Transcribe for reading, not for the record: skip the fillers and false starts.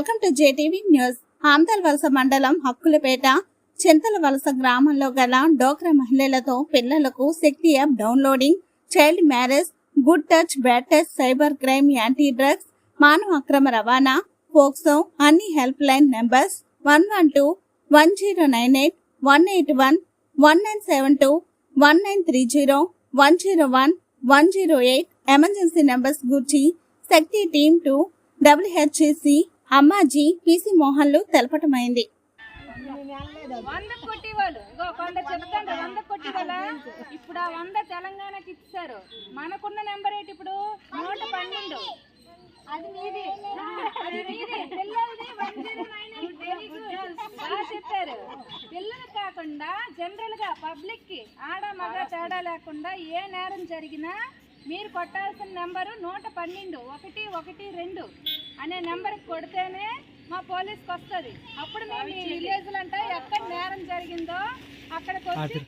Welcome to JTV news. Amadalavalasa మండలం హక్కులపేట చింతలవలస గ్రామంలో గల డోక్రా మహిళలతో పిల్లలకు Shakti app downloading, child marriage, good touch, bad touch, cyber crime, anti drugs, మానవ అక్రమ రవాణా, పోక్సో అన్ని helpline numbers 112 1098 181 1972 1930 101 108 emergency numbers గురించి Shakti team 2 WHC Ammaji PC మోహన్లు తెలపటమైంది. 100 కొట్టివాళ్ళు కొందరు చెప్తాను 100 కొట్టివాళ్ళ ఇప్పుడు ఆ 100 తెలంగాణకి ఇచ్చారు. మనకున్న నెంబర్ ఏంటి ఇప్పుడు 112. అది మీది పిల్లలది 1098. వెరీ గుడ్, బాగా చెప్పారు. పిల్లలు కాకుండా జనరల్ గా పబ్లిక్ కి ఆడ మగ తేడా లేకుండా ఏ నేరం జరిగినా మీరు కొట్టాల్సిన నెంబరు 112 112 అనే నెంబర్కి కొడితేనే మా పోలీస్కి వస్తుంది. అప్పుడు మేము విలేజ్లు అంటే ఎక్కడ నేరం జరిగిందో అక్కడికి వచ్చి